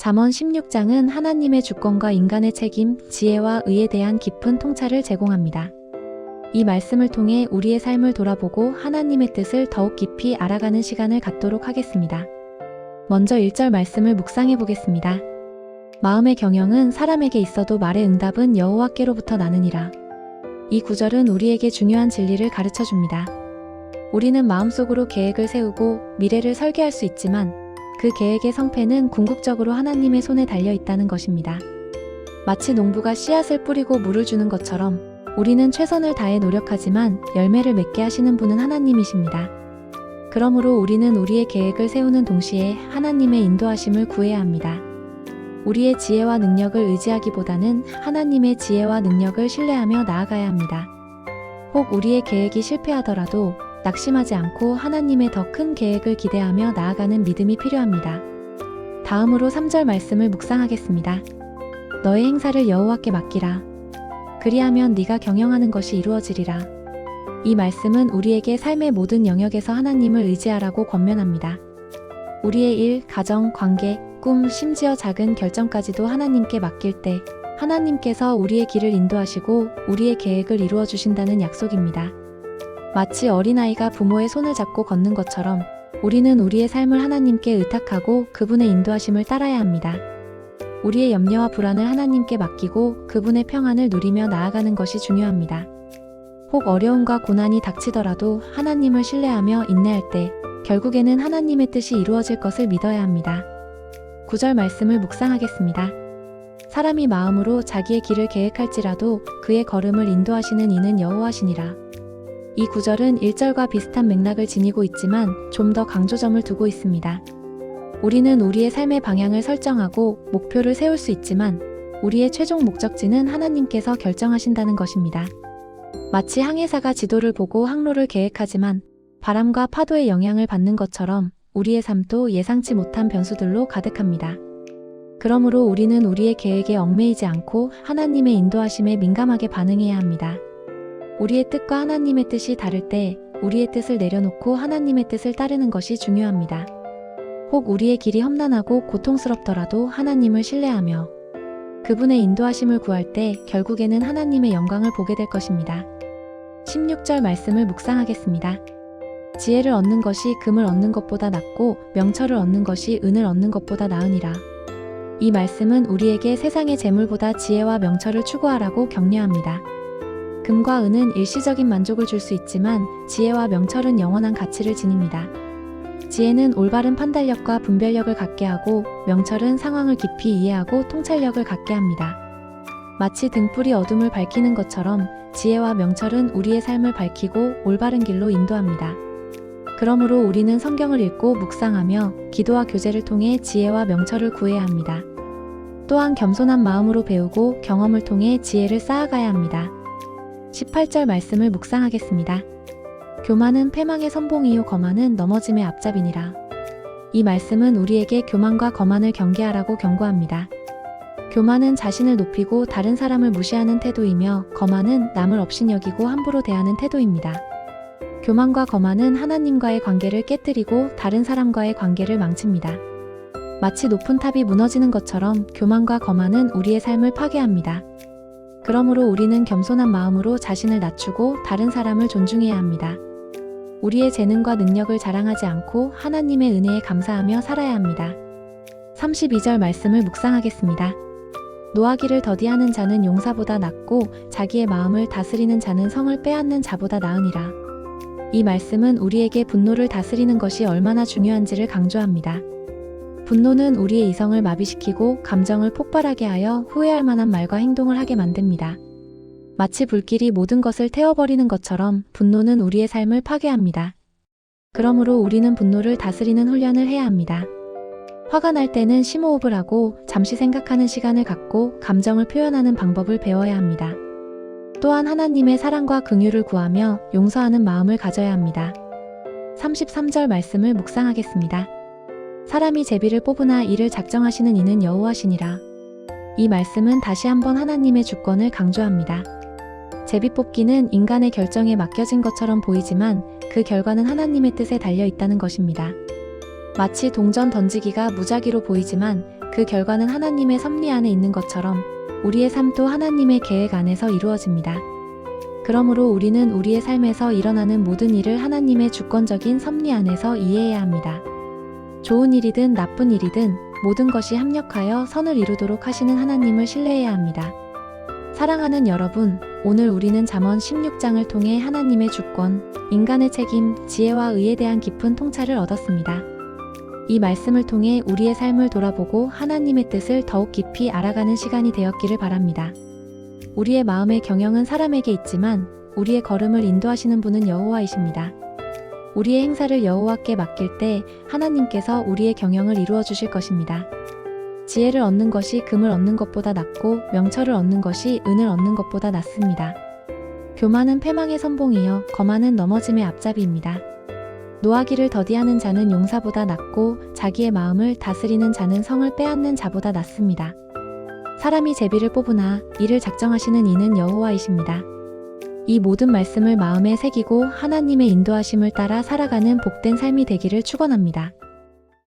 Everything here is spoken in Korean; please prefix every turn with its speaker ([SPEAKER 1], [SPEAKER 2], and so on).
[SPEAKER 1] 잠언 16장은 하나님의 주권과 인간의 책임, 지혜와 의에 대한 깊은 통찰을 제공합니다. 이 말씀을 통해 우리의 삶을 돌아보고 하나님의 뜻을 더욱 깊이 알아가는 시간을 갖도록 하겠습니다. 먼저 1절 말씀을 묵상해 보겠습니다. 마음의 경영은 사람에게 있어도 말의 응답은 여호와께로부터 나느니라. 이 구절은 우리에게 중요한 진리를 가르쳐 줍니다. 우리는 마음속으로 계획을 세우고 미래를 설계할 수 있지만 그 계획의 성패는 궁극적으로 하나님의 손에 달려 있다는 것입니다. 마치 농부가 씨앗을 뿌리고 물을 주는 것처럼 우리는 최선을 다해 노력하지만 열매를 맺게 하시는 분은 하나님이십니다. 그러므로 우리는 우리의 계획을 세우는 동시에 하나님의 인도하심을 구해야 합니다. 우리의 지혜와 능력을 의지하기보다는 하나님의 지혜와 능력을 신뢰하며 나아가야 합니다. 혹 우리의 계획이 실패하더라도 낙심하지 않고 하나님의 더 큰 계획을 기대하며 나아가는 믿음이 필요합니다. 다음으로 3절 말씀을 묵상하겠습니다. 너의 행사를 여호와께 맡기라. 그리하면 네가 경영하는 것이 이루어지리라. 이 말씀은 우리에게 삶의 모든 영역에서 하나님을 의지하라고 권면합니다. 우리의 일, 가정, 관계, 꿈, 심지어 작은 결정까지도 하나님께 맡길 때 하나님께서 우리의 길을 인도하시고 우리의 계획을 이루어 주신다는 약속입니다. 마치 어린아이가 부모의 손을 잡고 걷는 것처럼 우리는 우리의 삶을 하나님께 의탁하고 그분의 인도하심을 따라야 합니다. 우리의 염려와 불안을 하나님께 맡기고 그분의 평안을 누리며 나아가는 것이 중요합니다. 혹 어려움과 고난이 닥치더라도 하나님을 신뢰하며 인내할 때 결국에는 하나님의 뜻이 이루어질 것을 믿어야 합니다. 9절 말씀을 묵상하겠습니다. 사람이 마음으로 자기의 길을 계획할지라도 그의 걸음을 인도하시는 이는 여호와시니라. 이 구절은 1절과 비슷한 맥락을 지니고 있지만 좀 더 강조점을 두고 있습니다. 우리는 우리의 삶의 방향을 설정하고 목표를 세울 수 있지만 우리의 최종 목적지는 하나님께서 결정하신다는 것입니다. 마치 항해사가 지도를 보고 항로를 계획하지만 바람과 파도의 영향을 받는 것처럼 우리의 삶도 예상치 못한 변수들로 가득합니다. 그러므로 우리는 우리의 계획에 얽매이지 않고 하나님의 인도하심에 민감하게 반응해야 합니다. 우리의 뜻과 하나님의 뜻이 다를 때 우리의 뜻을 내려놓고 하나님의 뜻을 따르는 것이 중요합니다. 혹 우리의 길이 험난하고 고통스럽더라도 하나님을 신뢰하며 그분의 인도하심을 구할 때 결국에는 하나님의 영광을 보게 될 것입니다. 16절 말씀을 묵상하겠습니다. 지혜를 얻는 것이 금을 얻는 것보다 낫고 명철을 얻는 것이 은을 얻는 것보다 나으니라. 이 말씀은 우리에게 세상의 재물보다 지혜와 명철을 추구하라고 격려합니다. 금과 은은 일시적인 만족을 줄 수 있지만 지혜와 명철은 영원한 가치를 지닙니다. 지혜는 올바른 판단력과 분별력을 갖게 하고 명철은 상황을 깊이 이해하고 통찰력을 갖게 합니다. 마치 등불이 어둠을 밝히는 것처럼 지혜와 명철은 우리의 삶을 밝히고 올바른 길로 인도합니다. 그러므로 우리는 성경을 읽고 묵상하며 기도와 교제를 통해 지혜와 명철을 구해야 합니다. 또한 겸손한 마음으로 배우고 경험을 통해 지혜를 쌓아가야 합니다. 18절 말씀을 묵상하겠습니다. 교만은 패망의 선봉이요 거만은 넘어짐의 앞잡이니라. 이 말씀은 우리에게 교만과 거만을 경계하라고 경고합니다. 교만은 자신을 높이고 다른 사람을 무시하는 태도이며 거만은 남을 업신여기고 함부로 대하는 태도입니다. 교만과 거만은 하나님과의 관계를 깨뜨리고 다른 사람과의 관계를 망칩니다. 마치 높은 탑이 무너지는 것처럼 교만과 거만은 우리의 삶을 파괴합니다. 그러므로 우리는 겸손한 마음으로 자신을 낮추고 다른 사람을 존중해야 합니다. 우리의 재능과 능력을 자랑하지 않고 하나님의 은혜에 감사하며 살아야 합니다. 32절 말씀을 묵상하겠습니다. 노하기를 더디하는 자는 용사보다 낫고 자기의 마음을 다스리는 자는 성을 빼앗는 자보다 나으니라. 이 말씀은 우리에게 분노를 다스리는 것이 얼마나 중요한지를 강조합니다. 분노는 우리의 이성을 마비시키고 감정을 폭발하게 하여 후회할 만한 말과 행동을 하게 만듭니다. 마치 불길이 모든 것을 태워버리는 것처럼 분노는 우리의 삶을 파괴합니다. 그러므로 우리는 분노를 다스리는 훈련을 해야 합니다. 화가 날 때는 심호흡을 하고 잠시 생각하는 시간을 갖고 감정을 표현하는 방법을 배워야 합니다. 또한 하나님의 사랑과 긍휼을 구하며 용서하는 마음을 가져야 합니다. 33절 말씀을 묵상하겠습니다. 사람이 제비를 뽑으나 이를 작정하시는 이는 여호와시니라. 이 말씀은 다시 한번 하나님의 주권을 강조합니다. 제비 뽑기는 인간의 결정에 맡겨진 것처럼 보이지만 그 결과는 하나님의 뜻에 달려 있다는 것입니다. 마치 동전 던지기가 무작위로 보이지만 그 결과는 하나님의 섭리 안에 있는 것처럼 우리의 삶도 하나님의 계획 안에서 이루어집니다. 그러므로 우리는 우리의 삶에서 일어나는 모든 일을 하나님의 주권적인 섭리 안에서 이해해야 합니다. 좋은 일이든 나쁜 일이든 모든 것이 합력하여 선을 이루도록 하시는 하나님을 신뢰해야 합니다. 사랑하는 여러분, 오늘 우리는 잠언 16장을 통해 하나님의 주권, 인간의 책임, 지혜와 의에 대한 깊은 통찰을 얻었습니다. 이 말씀을 통해 우리의 삶을 돌아보고 하나님의 뜻을 더욱 깊이 알아가는 시간이 되었기를 바랍니다. 우리의 마음의 경영은 사람에게 있지만 우리의 걸음을 인도하시는 분은 여호와이십니다. 우리의 행사를 여호와께 맡길 때 하나님께서 우리의 경영을 이루어 주실 것입니다. 지혜를 얻는 것이 금을 얻는 것보다 낫고 명철을 얻는 것이 은을 얻는 것보다 낫습니다. 교만은 패망의 선봉이요 거만은 넘어짐의 앞잡이입니다. 노하기를 더디하는 자는 용사보다 낫고 자기의 마음을 다스리는 자는 성을 빼앗는 자보다 낫습니다. 사람이 제비를 뽑으나 이를 작정하시는 이는 여호와이십니다. 이 모든 말씀을 마음에 새기고 하나님의 인도하심을 따라 살아가는 복된 삶이 되기를 축원합니다.